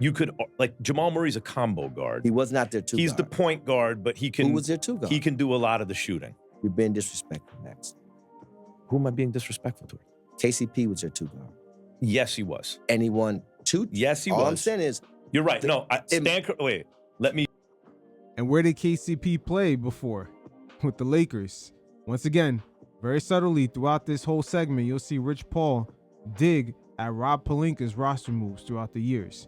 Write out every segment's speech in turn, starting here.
You could, like, Jamal Murray's a combo guard. He was not their two He's guard. the point guard, but he can. Who was their two guard? He can do a lot of the shooting. You're being disrespectful, Max. Who am I being disrespectful to? KCP was their two guard. Yes, he was. And he won two. Yes, he was. All I'm saying is, you're right. Wait, let me. And where did KCP play before? With the Lakers. Once again, very subtly throughout this whole segment, you'll see Rich Paul dig at Rob Pelinka's roster moves throughout the years.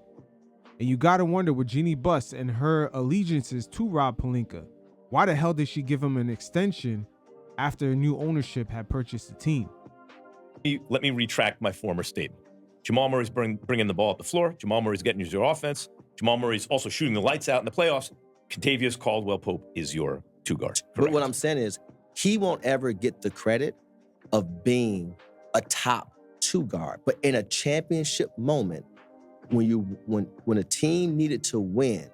And you gotta wonder with Jeannie Buss and her allegiances to Rob Pelinka, why the hell did she give him an extension after new ownership had purchased the team? Let me retract my former statement. Jamal Murray's bringing the ball up the floor. Jamal Murray's getting you your offense. Jamal Murray's also shooting the lights out in the playoffs. Kentavious Caldwell-Pope is your two guard. Correct. But what I'm saying is, he won't ever get the credit of being a top two guard. But in a championship moment, when a team needed to win,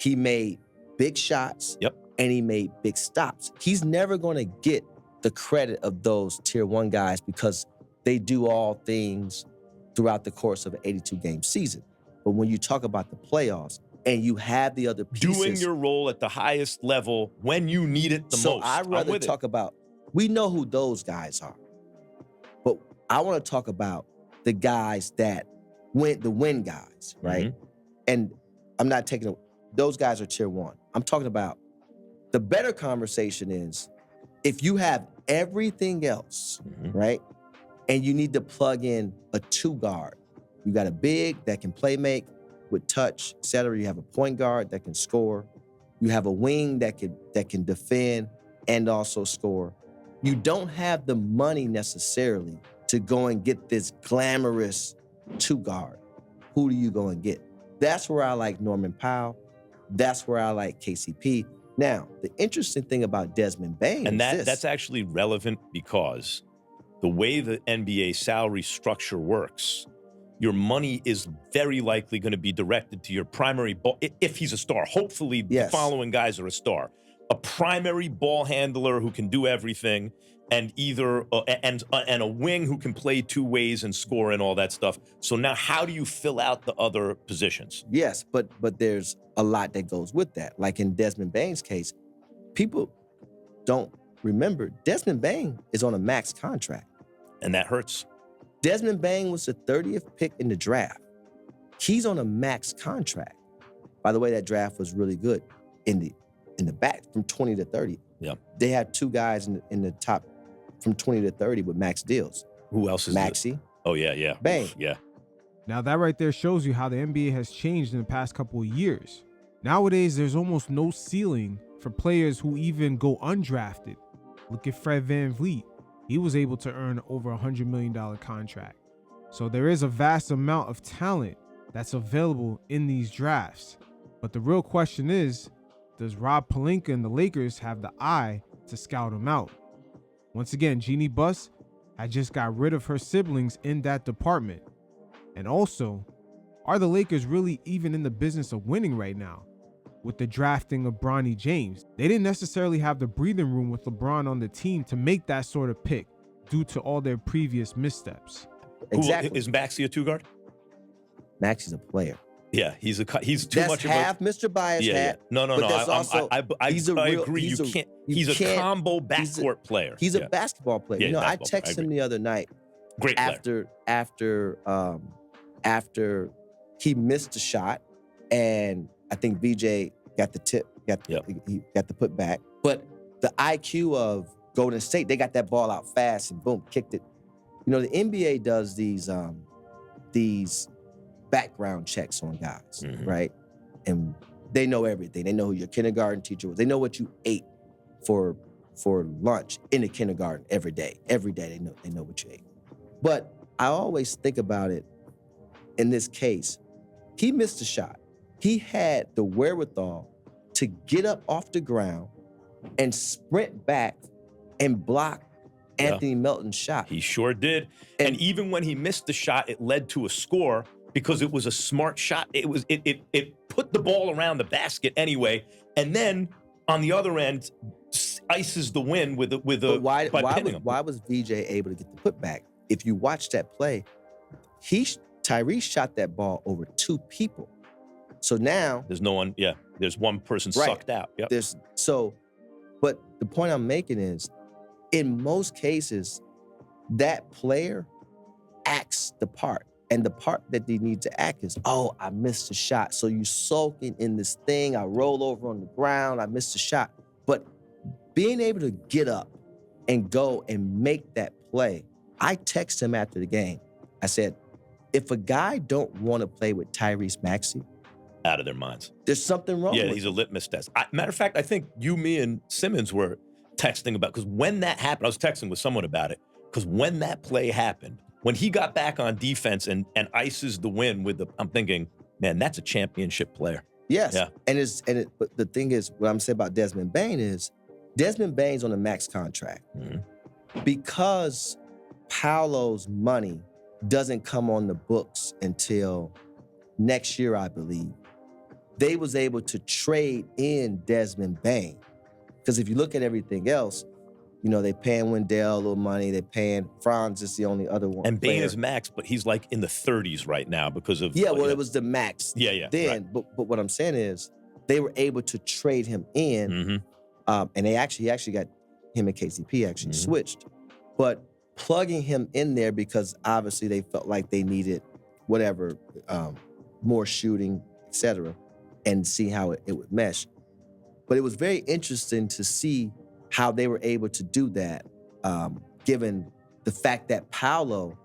he made big shots. Yep. And he made big stops. He's never going to get the credit of those tier one guys because they do all things throughout the course of an 82-game season. But when you talk about the playoffs and you have the other pieces. Doing your role at the highest level when you need it the most. So I'd rather talk about, we know who those guys are. But I want to talk about the guys that the win guys, right? Mm-hmm. And I'm not taking, those guys are tier one. I'm talking about the better conversation is if you have everything else, right? And you need to plug in a two guard. You got a big that can play make with touch, et cetera. You have a point guard that can score. You have a wing that can defend and also score. You don't have the money necessarily to go and get this glamorous two guard. Who do you go and get? That's where I like Norman Powell. That's where I like KCP. Now, the interesting thing about Desmond Bane and is that's actually relevant because the way the NBA salary structure works, your money is very likely going to be directed to your primary ball, if he's a star. Hopefully, yes. The following guys are a star. A primary ball handler who can do everything, and and a wing who can play two ways and score and all that stuff. So now, how do you fill out the other positions? Yes, but there's a lot that goes with that. Like in Desmond Bane's case, people don't remember Desmond Bane is on a max contract. And that hurts. Desmond Bane was the 30th pick in the draft. He's on a max contract. By the way, that draft was really good in the back from 20 to 30. Yeah. They had two guys in the top from 20 to 30 with max deals. Who else is Maxey? Oh, yeah. Bane. Yeah. Now that right there shows you how the NBA has changed in the past couple of years. Nowadays, there's almost no ceiling for players who even go undrafted. Look at Fred VanVleet. He was able to earn over a $100 million contract. So there is a vast amount of talent that's available in these drafts. But the real question is, does Rob Pelinka and the Lakers have the eye to scout him out? Once again, Jeannie Buss had just got rid of her siblings in that department. And also, are the Lakers really even in the business of winning right now? With the drafting of Bronny James, they didn't necessarily have the breathing room with LeBron on the team to make that sort of pick due to all their previous missteps. Exactly. Is Maxey a two guard? Maxey's a player. Yeah, he's too that's much half of Mr. Bias hat. No. I agree. He's a combo backcourt player. He's a basketball player. Yeah, I texted him the other night. Great player. After he missed a shot, and I think VJ got the tip, he got the put back. But the IQ of Golden State, they got that ball out fast and boom, kicked it. You know, the NBA does these background checks on guys, right? And they know everything. They know who your kindergarten teacher was. They know what you ate for lunch in the kindergarten every day. Every day they know what you ate. But I always think about it in this case. He missed a shot. He had the wherewithal to get up off the ground and sprint back and block Anthony Melton's shot. He sure did. And even when he missed the shot, it led to a score because it was a smart shot. It put the ball around the basket anyway. And then on the other end, ices the win with why was VJ able to get the putback? If you watch that play, he Tyrese shot that ball over 2 people. So now There's no one, there's one person Right. sucked out. Yep. But the point I'm making is, in most cases, that player acts the part. And the part that they need to act is, oh, I missed a shot. So you sulking in this thing, I roll over on the ground, I missed a shot. But being able to get up and go and make that play, I text him after the game. I said, if a guy don't want to play with Tyrese Maxey, Out of their minds. there's something wrong Yeah, with he's him. a litmus test. Matter of fact, I think you, me, and Simmons were texting about, because when that happened, I was texting with someone about it, because when that play happened, when he got back on defense and ices the win with I'm thinking, man, that's a championship player. Yes. Yeah. But the thing is, what I'm saying about Desmond Bane is, Desmond Bane's on a max contract. Mm-hmm. Because Paolo's money doesn't come on the books until next year, I believe, they was able to trade in Desmond Bane. Because if you look at everything else, they paying Wendell a little money, they paying Franz is the only other one. And Bane player. is max, but he's like in the 30s right now because of It was the max. Yeah, Then, right. but what I'm saying is, they were able to trade him in, Mm-hmm. and he actually got him and KCP actually Mhm. switched. But plugging him in there because obviously they felt like they needed whatever, more shooting, etc., and see how it would mesh. But it was very interesting to see how they were able to do that, given the fact that Paolo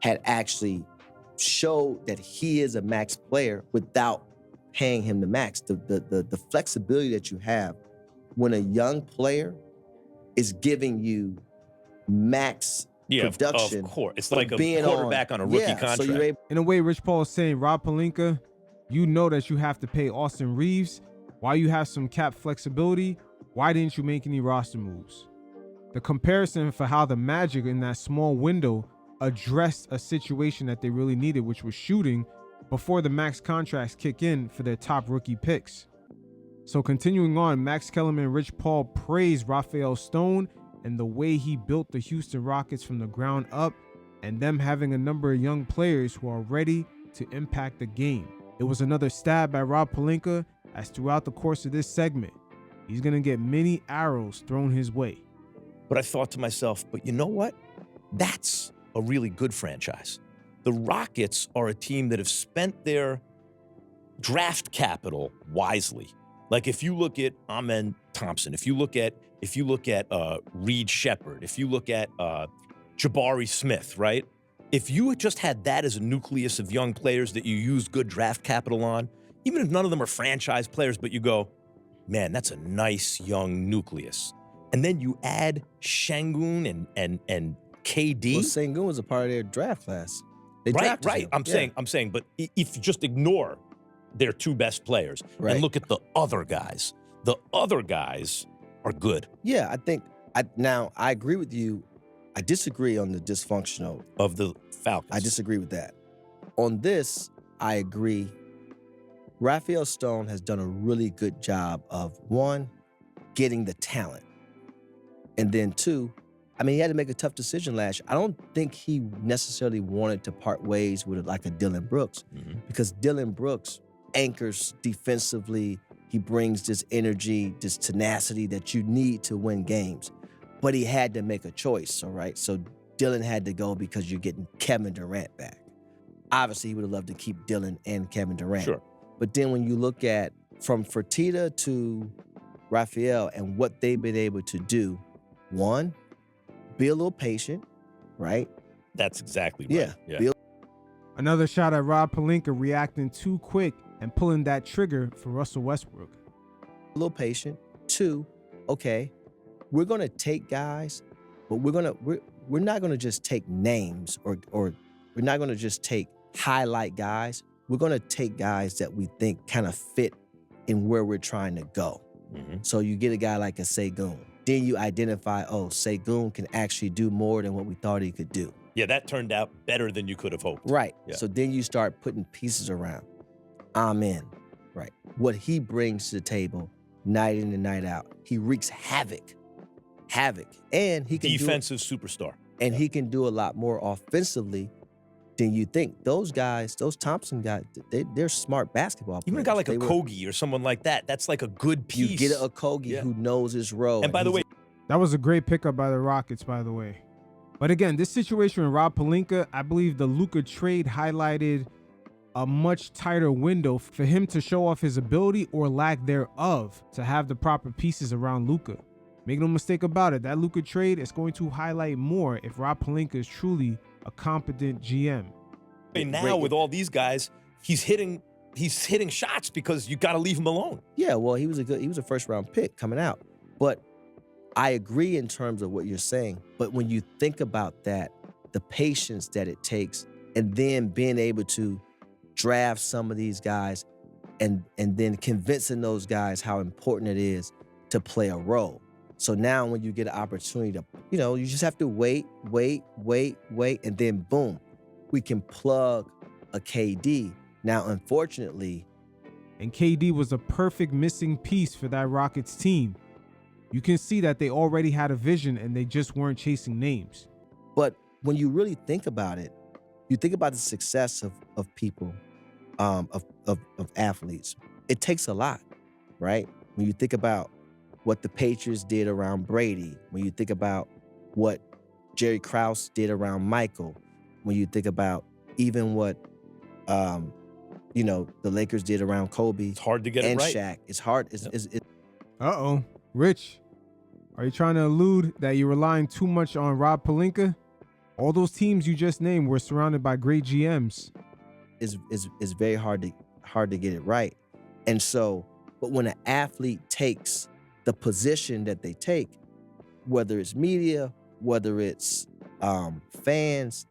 had actually showed that he is a max player without paying him the max. The flexibility that you have when a young player is giving you max production. Of course. It's but like a being quarterback on a rookie So contract. you're able, In a way, Rich Paul is saying, Rob Pelinka, you know that you have to pay Austin Reeves. While you have some cap flexibility, why didn't you make any roster moves? The comparison for how the Magic in that small window addressed a situation that they really needed, which was shooting, before the max contracts kick in for their top rookie picks. So continuing on, Max Kellerman and Rich Paul praised Rafael Stone and the way he built the Houston Rockets from the ground up, and them having a number of young players who are ready to impact the game. It was another stab at Rob Pelinka, as throughout the course of this segment, he's going to get many arrows thrown his way. But I thought to myself, but you know what? That's a really good franchise. The Rockets are a team that have spent their draft capital wisely. Like if you look at Amen Thompson, if you look at Reed Shepard, if you look at Jabari Smith, right? If you had just had that as a nucleus of young players that you used good draft capital on, even if none of them are franchise players, but you go, man, that's a nice young nucleus. And then you add Şengün and KD. well, Sengun was a part of their draft class. They Right, drafted right. him. I'm saying, but if you just ignore their 2 best players Right. and look at the other guys are good. Yeah, I think now I agree with you. I disagree on the dysfunctional. Of the Falcons. I disagree with that. On this, I agree. Rafael Stone has done a really good job of, 1, getting the talent. And then 2, he had to make a tough decision last year. I don't think he necessarily wanted to part ways with like a Dillon Brooks, because Dillon Brooks anchors defensively. He brings this energy, this tenacity that you need to win games. But he had to make a choice, all right? So Dillon had to go because you're getting Kevin Durant back. Obviously, he would have loved to keep Dillon and Kevin Durant. Sure. But then when you look at from Fertitta to Rafael and what they've been able to do, 1, be a little patient, right? That's exactly right. Yeah. Be Another shot at Rob Pelinka reacting too quick and pulling that trigger for Russell Westbrook. a little patient. 2, okay, we're gonna take guys, but we're not gonna just take names or we're not gonna just take highlight guys. We're gonna take guys that we think kind of fit in where we're trying to go. Mhm. So you get a guy like a Şengün. Then you identify, Şengün can actually do more than what we thought he could do. Yeah, that turned out better than you could have hoped. Right. Yeah. So then you start putting pieces around. Amen. Right. What he brings to the table night in and night out. He wreaks havoc. And he can Defensive superstar. he can do a lot more offensively then you think those guys, those Thompson guys, they're smart basketball players. Even a guy like a Kogi or someone like that, that's like a good piece. You get a Kogi who knows his role. And by the way, that was a great pickup by the Rockets, by the way. But again, this situation with Rob Pelinka, I believe the Luka trade highlighted a much tighter window for him to show off his ability or lack thereof to have the proper pieces around Luka. Make no mistake about it, that Luka trade is going to highlight more if Rob Pelinka is truly a competent GM. now with all these guys, he's hitting shots because you got to leave him alone. Yeah, well, he was a first round pick coming out. But I agree in terms of what you're saying. But when you think about that, the patience that it takes, and then being able to draft some of these guys and then convincing those guys how important it is to play a role. So now when you get an opportunity to, you just have to wait, and then boom, we can plug a KD. Now, unfortunately. And KD was a perfect missing piece for that Rockets team. You can see that they already had a vision and they just weren't chasing names. But when you really think about it, you think about the success of people, of athletes. It takes a lot, right? When you think about what the Patriots did around Brady, when you think about what Jerry Krause did around Michael, when you think about even what the Lakers did around Kobe. It's hard to get it right. And Shaq. It's hard. Uh-oh. Rich, are you trying to allude that you're relying too much on Rob Pelinka? All those teams you just named were surrounded by great GMs. It's very hard to get it right. And so, but when an athlete takes the position that they take, whether it's media, whether it's fans,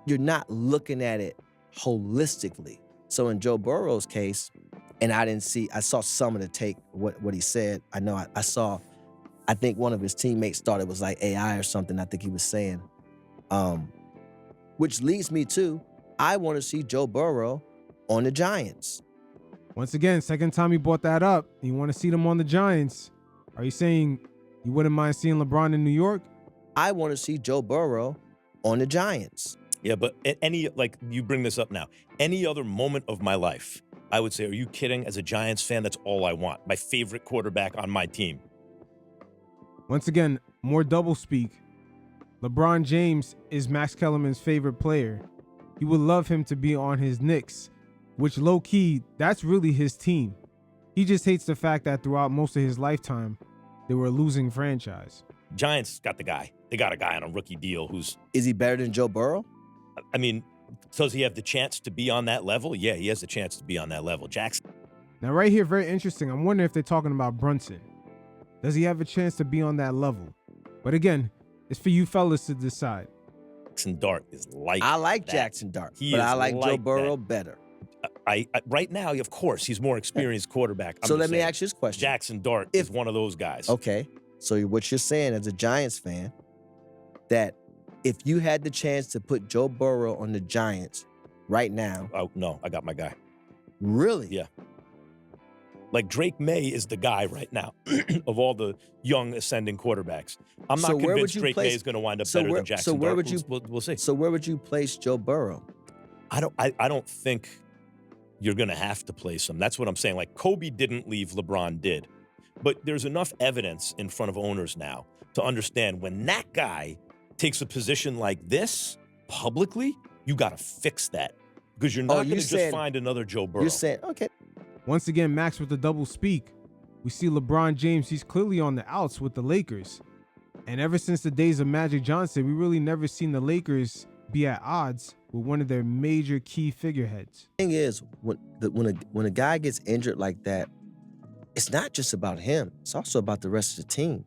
you're not looking at it holistically. So in Joe Burrow's case, and I saw some of the take, what he said. I know I think one of his teammates thought it was like AI or something, I think he was saying. Which leads me to, I want to see Joe Burrow on the Giants. Once again, second time you brought that up, you want to see them on the Giants. Are you saying you wouldn't mind seeing LeBron in New York? I want to see Joe Burrow on the Giants. Yeah, but you bring this up now. Any other moment of my life, I would say, are you kidding? As a Giants fan, that's all I want. My favorite quarterback on my team. Once again, more doublespeak. LeBron James is Max Kellerman's favorite player. He would love him to be on his Knicks, which low-key, that's really his team. He just hates the fact that throughout most of his lifetime, they were a losing franchise. Giants got the guy. They got a guy on a rookie deal who's... Is he better than Joe Burrow? I mean, does he have the chance to be on that level? Yeah, he has the chance to be on that level. Jackson. Now, right here, very interesting. I'm wondering if they're talking about Brunson. Does he have a chance to be on that level? But again, it's for you fellas to decide. Jackson Dart is like I like that. Jackson Dart, but I like Joe Burrow better. I right now, of course, he's more experienced quarterback. So let me ask you this question. Jackson Dart is one of those guys. Okay, so what you're saying as a Giants fan, that if you had the chance to put Joe Burrow on the Giants right now. Oh, no, I got my guy. Really? Yeah. Like Drake May is the guy right now of all the young ascending quarterbacks. I'm not convinced Drake May is going to wind up better than Jackson So where Dart. would you? We'll see. So where would you place Joe Burrow? I don't think you're going to have to place him. That's what I'm saying. Like Kobe didn't leave, LeBron did. But there's enough evidence in front of owners now to understand when that guy takes a position like this publicly, you got to fix that because you're not going to just find another Joe Burrow. You're saying, okay. Once again, Max with the double speak. We see LeBron James, he's clearly on the outs with the Lakers. And ever since the days of Magic Johnson, we really never seen the Lakers be at odds with one of their major key figureheads. The thing is, when a guy gets injured like that, it's not just about him. It's also about the rest of the team.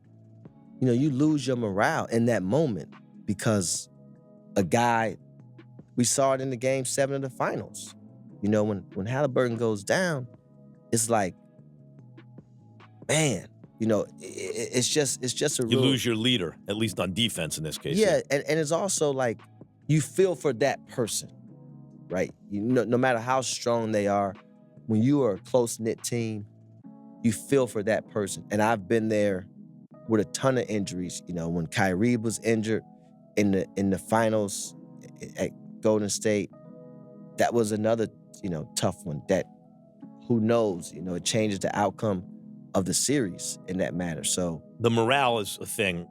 You lose your morale in that moment because a guy, we saw it in the Game 7 of the finals. When Halliburton goes down, it's like, man, it's just a you lose your leader, at least on defense in this case. Yeah, and it's also like you feel for that person, right? No matter how strong they are, when you are a close-knit team, you feel for that person. And I've been there with a ton of injuries. When Kyrie was injured in the finals at Golden State, that was another, tough one that who knows, it changes the outcome of the series in that matter. So the morale is a thing.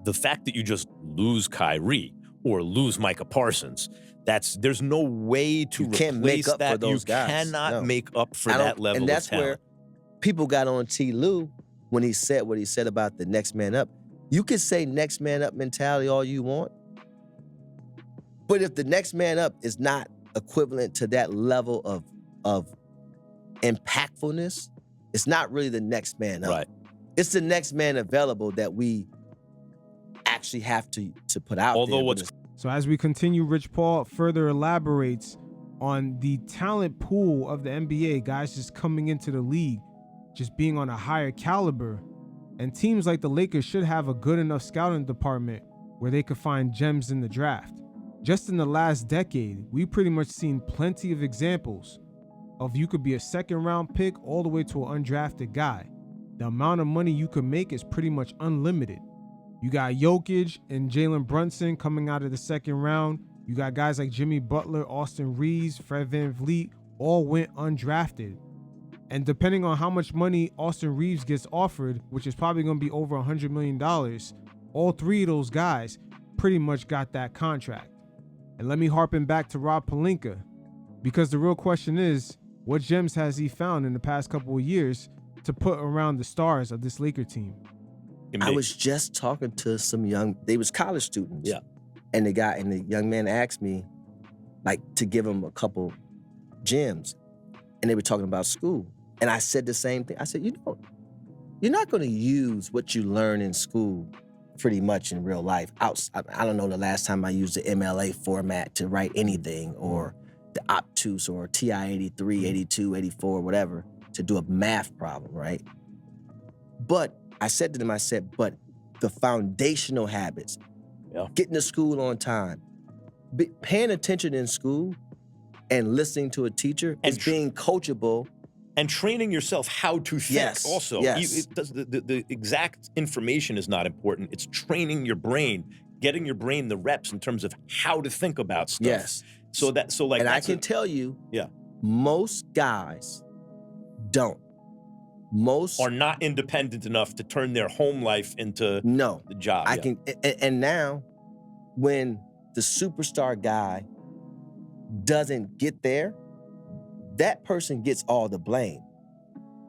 The fact that you just lose Kyrie or lose Micah Parsons, there's no way to you replace can't make up that. for those you guys. cannot No. make up for that level and that's of talent. where people got on T. Lue when he said what he said about the next man up. You can say next man up mentality all you want, but if the next man up is not equivalent to that level of impactfulness, it's not really the next man up. Right. It's the next man available that we actually have to put out Although there. So as we continue, Rich Paul further elaborates on the talent pool of the NBA, guys just coming into the league, just being on a higher caliber. And teams like the Lakers should have a good enough scouting department where they could find gems in the draft. Just in the last decade, we've pretty much seen plenty of examples of you could be a second round pick all the way to an undrafted guy. The amount of money you could make is pretty much unlimited. You got Jokic and Jalen Brunson coming out of the second round. You got guys like Jimmy Butler, Austin Reeves, Fred VanVleet, all went undrafted. And depending on how much money Austin Reeves gets offered, which is probably going to be over $100 million, all three of those guys pretty much got that contract. And let me harpen back to Rob Pelinka, because the real question is, what gems has he found in the past couple of years to put around the stars of this Laker team? I was just talking to they was college students. Yeah. And the young man asked me, to give him a couple gems. And they were talking about school. And I said the same thing. I said, you're not going to use what you learn in school pretty much in real life. I don't know the last time I used the MLA format to write anything, or the obtuse or TI-83, 82, 84, whatever, to do a math problem, right? But I said to them, but the foundational habits, getting to school on time, paying attention in school and listening to a teacher, and being coachable. And training yourself how to think also. Yes. The exact information is not important. It's training your brain, getting your brain the reps in terms of how to think about stuff. Yes. And I can tell you, most guys don't. Most are not independent enough to turn their home life into the job. And now, when the superstar guy doesn't get there, that person gets all the blame.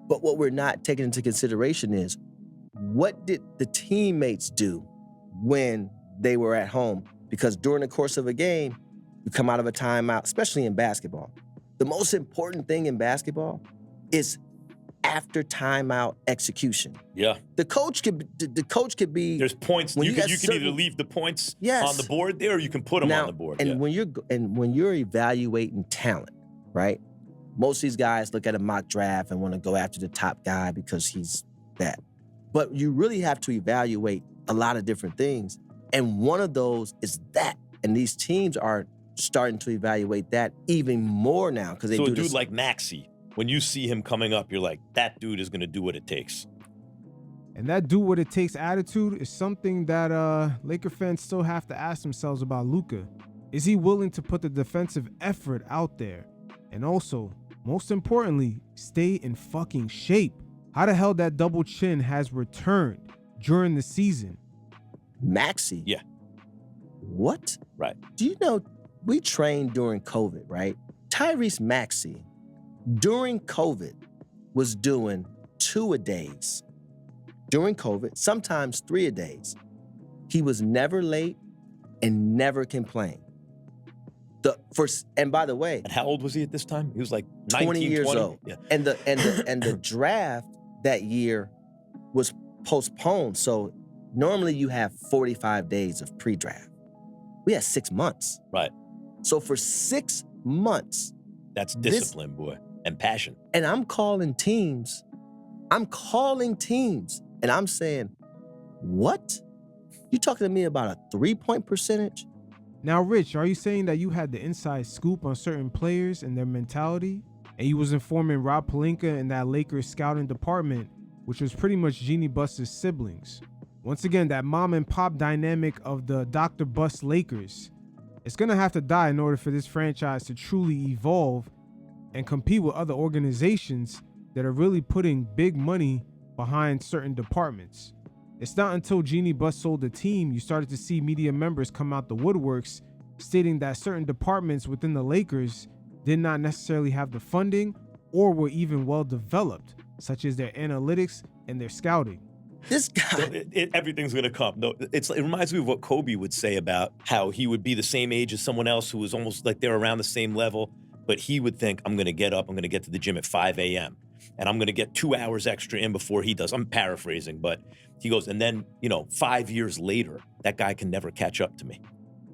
But what we're not taking into consideration is, what did the teammates do when they were at home? Because during the course of a game, you come out of a timeout, especially in basketball. The most important thing in basketball is after timeout execution. Yeah. The coach could be. There's points. You can either leave the points on the board there, or you can put them on the board. And when you're evaluating talent, right? Most of these guys look at a mock draft and want to go after the top guy because he's that. But you really have to evaluate a lot of different things. And one of those is that. And these teams are starting to evaluate that even more now, because So a dude like Maxey, when you see him coming up, you're like, that dude is going to do what it takes. And that do what it takes attitude is something that Laker fans still have to ask themselves about Luka. Is he willing to put the defensive effort out there? And also, most importantly, stay in fucking shape. How the hell that double chin has returned during the season? Maxey? Yeah. What? Right. Do you know, we trained during COVID, right? Tyrese Maxey, during COVID, was doing 2-a-days. During COVID, sometimes 3-a-days. He was never late and never complained. And by the way, and how old was he at this time? He was like 19, 20 years 20? old. Yeah. And the draft that year was postponed. So normally you have 45 days of pre-draft. We had 6 months. Right. So for 6 months. That's discipline, boy, and passion. And I'm calling teams, and I'm saying, what? You talking to me about a 3-point percentage? Now, Rich, are you saying that you had the inside scoop on certain players and their mentality, and you was informing Rob Pelinka and that Lakers scouting department, which was pretty much Jeannie Buss's siblings? Once again, that mom and pop dynamic of the Dr. Buss Lakers It's going to have to die in order for this franchise to truly evolve and compete with other organizations that are really putting big money behind certain departments. It's not until Jeannie Buss sold the team you started to see media members come out the woodworks stating that certain departments within the Lakers did not necessarily have the funding or were even well developed, such as their analytics and their scouting. This guy. Everything's going to come. No, it reminds me of what Kobe would say about how he would be the same age as someone else who was almost like they're around the same level, but he would think, I'm going to get up, I'm going to get to the gym at 5 a.m., and I'm going to get 2 hours extra in before he does. I'm paraphrasing, but he goes, and then, 5 years later, that guy can never catch up to me.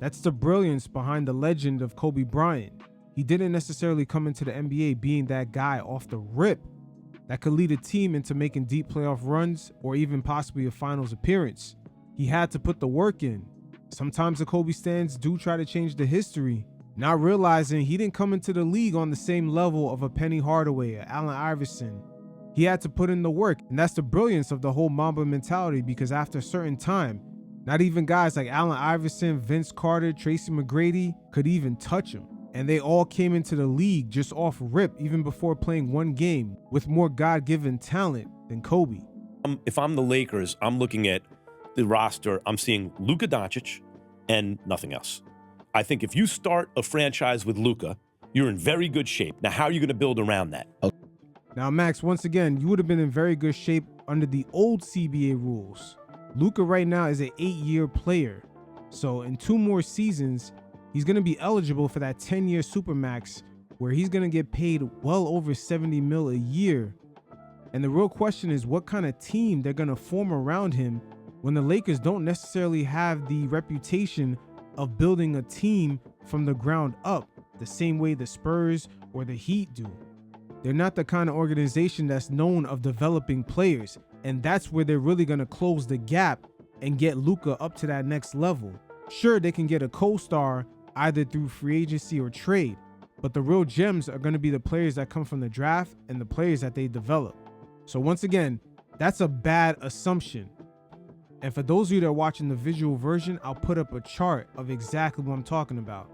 That's the brilliance behind the legend of Kobe Bryant. He didn't necessarily come into the NBA being that guy off the rip that could lead a team into making deep playoff runs or even possibly a finals appearance. He had to put the work in. Sometimes the Kobe stans do try to change the history, not realizing he didn't come into the league on the same level of a Penny Hardaway or Allen Iverson. He had to put in the work, and that's the brilliance of the whole Mamba mentality, because after a certain time, not even guys like Allen Iverson, Vince Carter, Tracy McGrady could even touch him. And they all came into the league just off rip, even before playing one game, with more God-given talent than Kobe. If I'm the Lakers, I'm looking at the roster, I'm seeing Luka Doncic and nothing else. I think if you start a franchise with Luka, you're in very good shape. Now, how are you going to build around that? Now, Max, once again, you would have been in very good shape under the old CBA rules. Luka right now is an 8-year player. So in 2 more seasons, he's going to be eligible for that 10-year Supermax, where he's going to get paid well over $70 million a year. And the real question is what kind of team they're going to form around him when the Lakers don't necessarily have the reputation of building a team from the ground up the same way the Spurs or the Heat do. They're not the kind of organization that's known of developing players, and that's where they're really going to close the gap and get Luka up to that next level. Sure, they can get a co-star either through free agency or trade, but the real gems are going to be the players that come from the draft and the players that they develop. So once again, that's a bad assumption. And for those of you that are watching the visual version, I'll put up a chart of exactly what I'm talking about.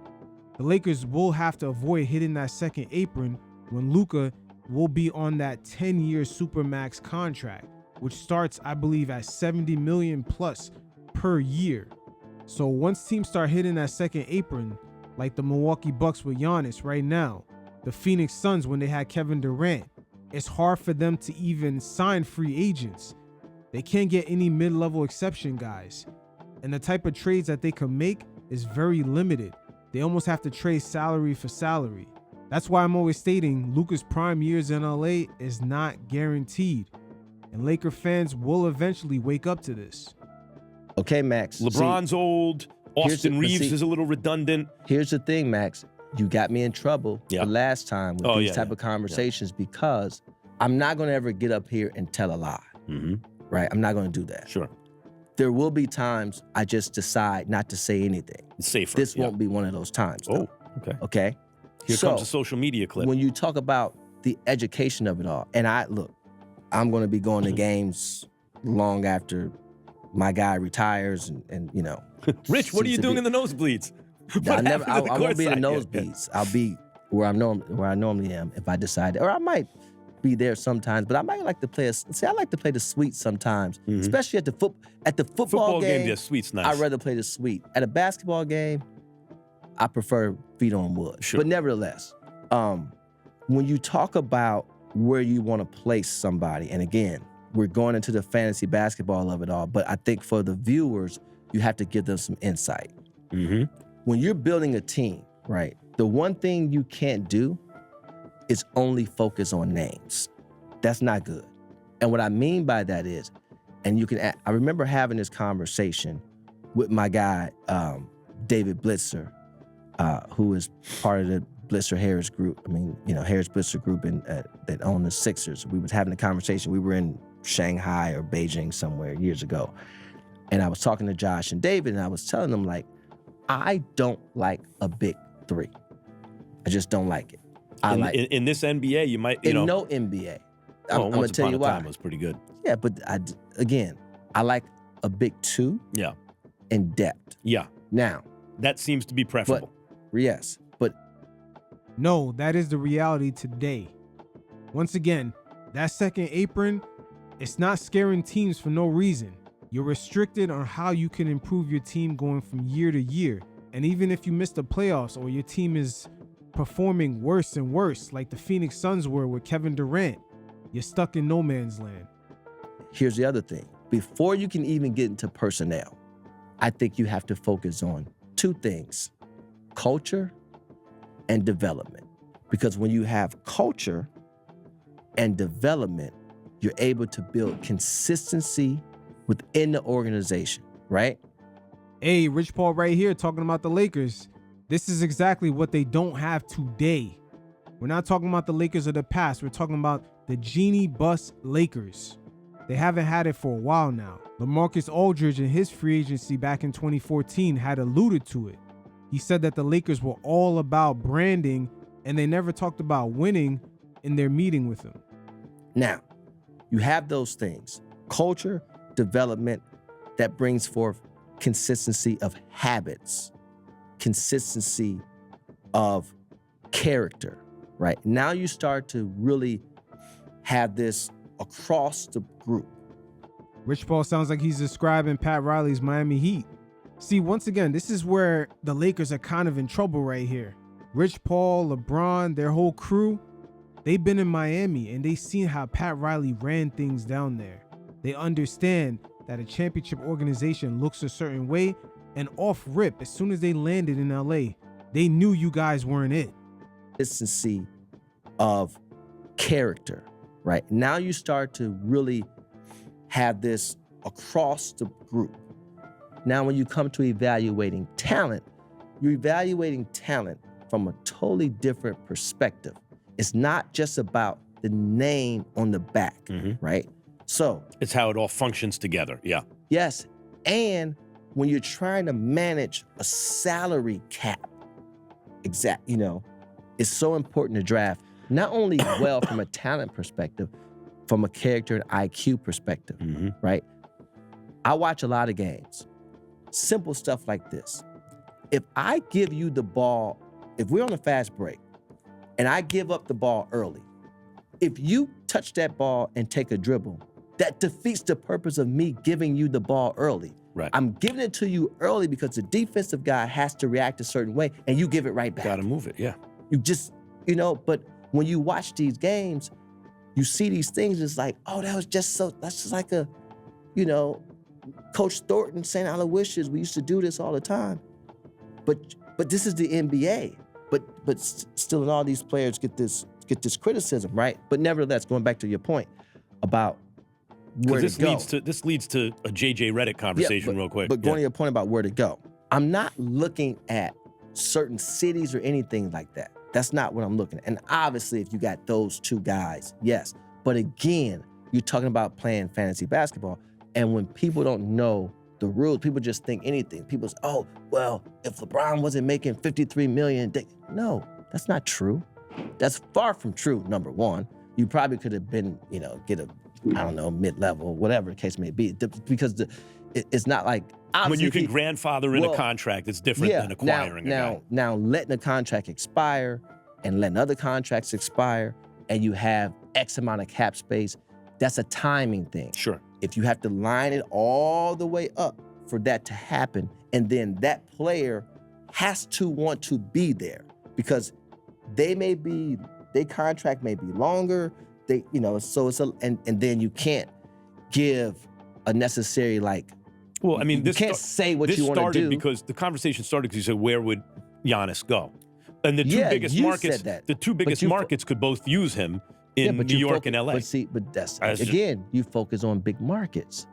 The Lakers will have to avoid hitting that second apron when Luka will be on that 10-year Supermax contract, which starts, I believe, at $70 million plus per year. So once teams start hitting that second apron, like the Milwaukee Bucks with Giannis right now, the Phoenix Suns when they had Kevin Durant, it's hard for them to even sign free agents. They can't get any mid-level exception guys. And the type of trades that they can make is very limited. They almost have to trade salary for salary. That's why I'm always stating Luka's prime years in LA is not guaranteed. And Laker fans will eventually wake up to this. Okay, Max. LeBron's old. Austin Reeves is a little redundant. Here's the thing, Max. You got me in trouble the last time with these type of conversations because I'm not going to ever get up here and tell a lie. Mm-hmm. Right? I'm not going to do that. Sure. There will be times I just decide not to say anything. It's safer. This won't be one of those times, though. Okay. Okay? Here comes a social media clip. When you talk about the education of it all, and I'm going to be going to games long after my guy retires and Rich, what are you doing in the nosebleeds? I won't be in the nosebleeds. I'll be where I normally am if I decide, or I might be there sometimes, but I might like to play I like to play the suite sometimes, especially at the football game. Yeah, suite's nice. I'd rather play the suite. At a basketball game, I prefer feet on wood. Sure. But nevertheless, when you talk about where you want to place somebody, and again, we're going into the fantasy basketball of it all, but I think for the viewers, you have to give them some insight. Mm-hmm. When you're building a team, right, the one thing you can't do is only focus on names. That's not good. And what I mean by that is, I remember having this conversation with my guy, David Blitzer, who is part of the Blitzer Harris group. Harris Blitzer group that owned the Sixers. We was having a conversation. We were in Shanghai or Beijing somewhere years ago. And I was talking to Josh and David, and I was telling them, I don't like a big three. I just don't like it. In this NBA, you might, no NBA. I'm going to tell you why. Time was pretty good. Yeah, but I like a big two. Yeah. And depth. Yeah. Now, That seems to be preferable. Yes, but No, that is the reality today. Once again, that second apron, it's not scaring teams for no reason. You're restricted on how you can improve your team going from year to year. And even if you miss the playoffs or your team is performing worse and worse, like the Phoenix Suns were with Kevin Durant, you're stuck in no man's land. here's the other thing. Before you can even get into personnel, I think you have to focus on two things: culture and development. Because when you have culture and development, you're able to build consistency within the organization, right? Hey, Rich Paul right here talking about the Lakers. This is exactly what they don't have today. We're not talking about the Lakers of the past. We're talking about the Genie Bus Lakers. They haven't had it for a while now. LaMarcus Aldridge in his free agency back in 2014 had alluded to it. He said that the Lakers were all about branding and they never talked about winning in their meeting with him. Now, you have those things: culture, development, that brings forth consistency of habits, consistency of character, right? Now you start to really have this across the group. Rich Paul sounds like he's describing Pat Riley's Miami Heat. See, once again, this is where the Lakers are kind of in trouble right here. Rich Paul, LeBron, their whole crew, they've been in Miami and they've seen how Pat Riley ran things down there. They understand that a championship organization looks a certain way, and off rip, as soon as they landed in LA, they knew you guys weren't it. Consistency of character, right? Now you start to really have this across the group. Now, when you come to evaluating talent, you're evaluating talent from a totally different perspective. It's not just about the name on the back, right? So It's how it all functions together. Yeah. yes, and when you're trying to manage a salary cap, it's so important to draft not only well from a talent perspective, from a character and IQ perspective, right? I watch a lot of games. Simple stuff like this. If I give you the ball, if we're on a fast break and I give up the ball early, if you touch that ball and take a dribble, that defeats the purpose of me giving you the ball early. Right. I'm giving it to you early because the defensive guy has to react a certain way and you give it right back. Got to move it. Yeah. You just, but when you watch these games, you see these things, it's like, oh, that's just like a, Coach Thornton saying, "I wishes we used to do this all the time." But this is the NBA. But still, all these players get this criticism, right? But nevertheless, going back to your point about where to go. This leads to a JJ Redick conversation real quick. But going to your point about where to go, I'm not looking at certain cities or anything like that. That's not what I'm looking at. And obviously, if you got those two guys, yes. But again, you're talking about playing fantasy basketball. And when people don't know the rules, people just think anything. People say, oh, well, if LeBron wasn't making $53 million, no, that's not true. That's far from true, number one. You probably could have been, get a, mid-level, whatever the case may be. Because it's not like, when you can grandfather in a contract, it's different than acquiring a guy. Now, letting a contract expire and letting other contracts expire, and you have X amount of cap space, that's a timing thing. Sure. If you have to line it all the way up for that to happen, and then that player has to want to be there because their contract may be longer, and then you can't give a necessary well, I mean, you can't say what you want to do. This started because the conversation started because you said, where would Giannis go? And the two biggest markets could both use him in New York and LA. But again, you focus on big markets.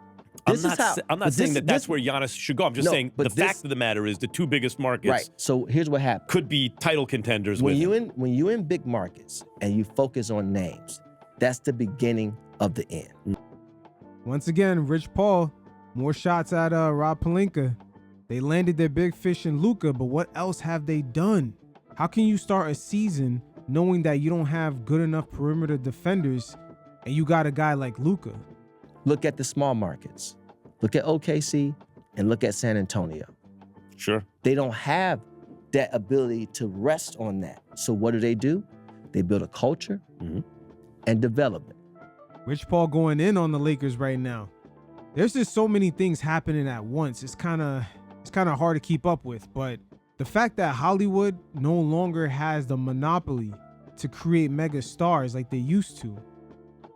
I'm not saying that's where Giannis should go. I'm just saying the fact of the matter is the two biggest markets. Right. So here's what happens. Could be title contenders when you're in big markets and you focus on names, that's the beginning of the end. Once again, Rich Paul, more shots at Rob Pelinka. They landed their big fish in Luka, but what else have they done? How can you start a season knowing that you don't have good enough perimeter defenders and you got a guy like Luka? Look at the small markets. Look at OKC and look at San Antonio. Sure. They don't have that ability to rest on that. So what do? They build a culture and development. Rich Paul going in on the Lakers right now. There's just so many things happening at once. It's kind of hard to keep up with, but the fact that Hollywood no longer has the monopoly to create mega stars like they used to,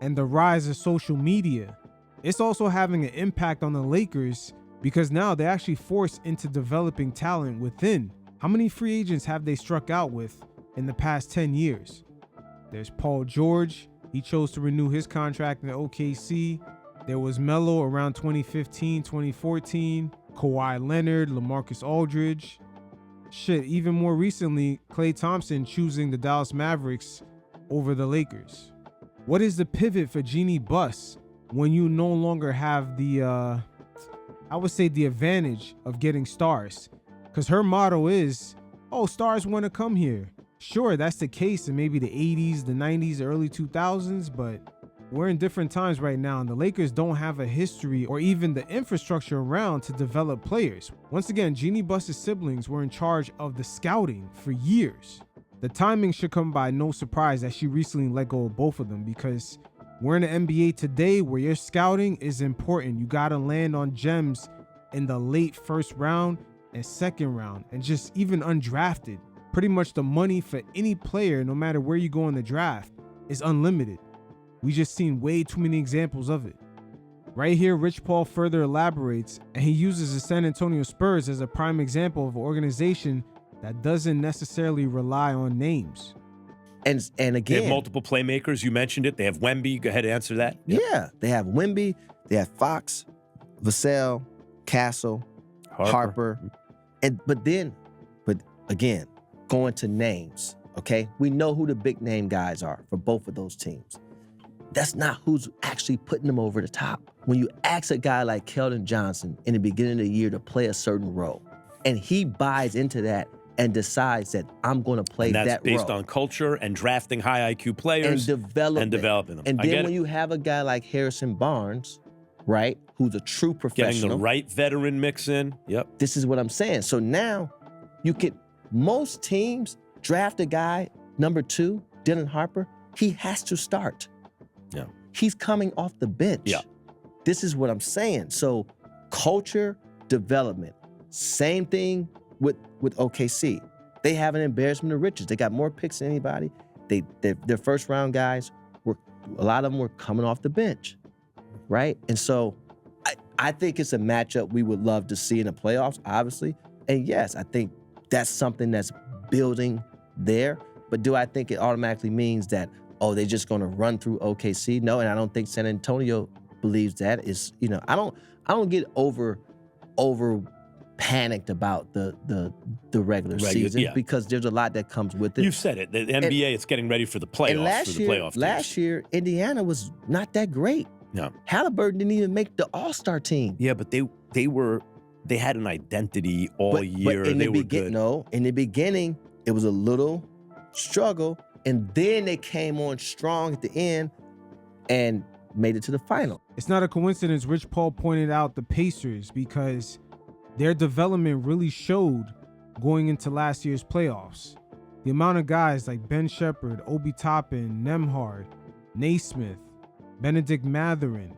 and the rise of social media, it's also having an impact on the Lakers because now they're actually forced into developing talent within. How many free agents have they struck out with in the past 10 years? There's Paul George. He chose to renew his contract in OKC. There was Melo around 2015, 2014. Kawhi Leonard, LaMarcus Aldridge. Shit, even more recently, Klay Thompson choosing the Dallas Mavericks over the Lakers. What is the pivot for Jeannie Buss when you no longer have the, I would say the advantage of getting stars? Because her motto is, oh, stars want to come here. Sure, that's the case in maybe the 80s, the 90s, the early 2000s, but we're in different times right now, and the Lakers don't have a history or even the infrastructure around to develop players. Once again, Jeannie Buss's siblings were in charge of the scouting for years. The timing should come by no surprise that she recently let go of both of them, because we're in the NBA today where your scouting is important. You got to land on gems in the late first round and second round, and just even undrafted. Pretty much the money for any player, no matter where you go in the draft, is unlimited. We just seen way too many examples of it. Right here, Rich Paul further elaborates, and he uses the San Antonio Spurs as a prime example of an organization that doesn't necessarily rely on names. And again, they have multiple playmakers. You mentioned it. They have Wemby. Go ahead and answer that. Yep. Yeah, they have Wemby. They have Fox, Vassell, Castle, Harper. But again, going to names, okay? We know who the big name guys are for both of those teams. That's not who's actually putting them over the top. When you ask a guy like Keldon Johnson in the beginning of the year to play a certain role, and he buys into that and decides that I'm going to play that role. That's based on culture and drafting high IQ players and developing them. And then when you have a guy like Harrison Barnes, right, who's a true professional. Getting the right veteran mix in. Yep. This is what I'm saying. So now most teams draft a guy, number 2, Dylan Harper, he has to start. Yeah. He's coming off the bench. Yeah. This is what I'm saying. So culture, development. Same thing with OKC. They have an embarrassment of riches. They got more picks than anybody. Their first round guys, a lot of them were coming off the bench, right? And so I think it's a matchup we would love to see in the playoffs, obviously. And yes, I think that's something that's building there. But do I think it automatically means that, oh, they're just going to run through OKC? No, and I don't think San Antonio believes that. I don't get over panicked about the regular season because there's a lot that comes with it. You've said it. The NBA is getting ready for the playoffs. Last year, Indiana was not that great. No. Halliburton didn't even make the All-Star team. Yeah, but they had an identity all year. They were good. No, in the beginning, it was a little struggle, and then they came on strong at the end and made it to the final. It's not a coincidence Rich Paul pointed out the Pacers because their development really showed going into last year's playoffs. The amount of guys like Ben Shepherd, Obi Toppin, Nembhard, Naismith, Benedict Mathurin,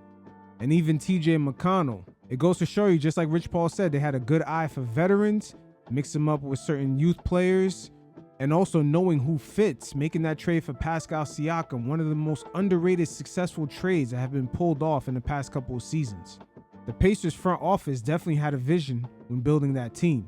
and even TJ McConnell. It goes to show you, just like Rich Paul said, they had a good eye for veterans, mix them up with certain youth players, and also knowing who fits, making that trade for Pascal Siakam, one of the most underrated successful trades that have been pulled off in the past couple of seasons. The Pacers front office definitely had a vision when building that team.